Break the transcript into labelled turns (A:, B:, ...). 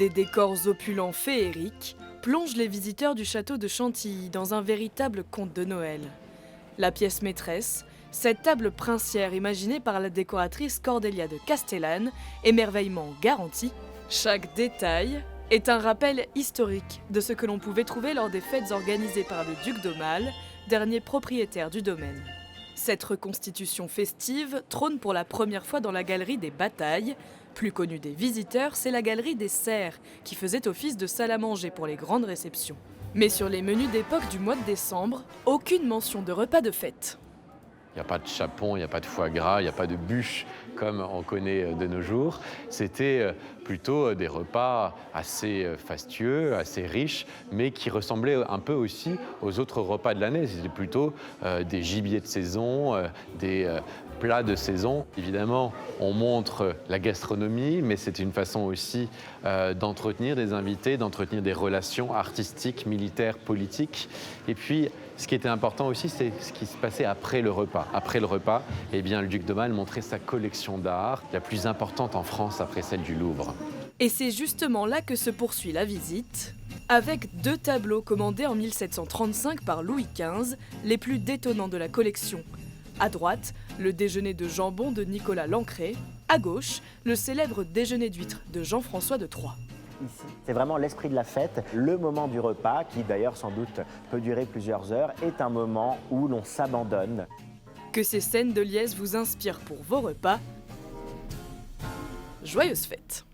A: Des décors opulents féeriques plongent les visiteurs du château de Chantilly dans un véritable conte de Noël. La pièce maîtresse, cette table princière imaginée par la décoratrice Cordelia de Castellane, émerveillement garanti, chaque détail est un rappel historique de ce que l'on pouvait trouver lors des fêtes organisées par le duc d'Aumale, dernier propriétaire du domaine. Cette reconstitution festive trône pour la première fois dans la galerie des Batailles. Plus connue des visiteurs, c'est la galerie des Serres, qui faisait office de salle à manger pour les grandes réceptions. Mais sur les menus d'époque du mois de décembre, aucune mention de repas de fête.
B: Il n'y a pas de chapon, il n'y a pas de foie gras, il n'y a pas de bûche comme on connaît de nos jours. C'était plutôt des repas assez fastueux, assez riches, mais qui ressemblaient un peu aussi aux autres repas de l'année. C'était plutôt des gibiers de saison, des plats de saison. Évidemment, on montre la gastronomie, mais c'est une façon aussi d'entretenir des invités, d'entretenir des relations artistiques, militaires, politiques. Et puis, ce qui était important aussi, c'est ce qui se passait après le repas. Après le repas, eh bien, le duc d'Aumale montrait sa collection d'art, la plus importante en France après celle du Louvre.
A: Et c'est justement là que se poursuit la visite, avec 2 tableaux commandés en 1735 par Louis XV, les plus détonnants de la collection. À droite, le déjeuner de jambon de Nicolas Lancret, à gauche, le célèbre déjeuner d'huîtres de Jean-François de Troyes.
C: Ici, c'est vraiment l'esprit de la fête. Le moment du repas, qui d'ailleurs sans doute peut durer plusieurs heures, est un moment où l'on s'abandonne.
A: Que ces scènes de liesse vous inspirent pour vos repas. Joyeuses fêtes!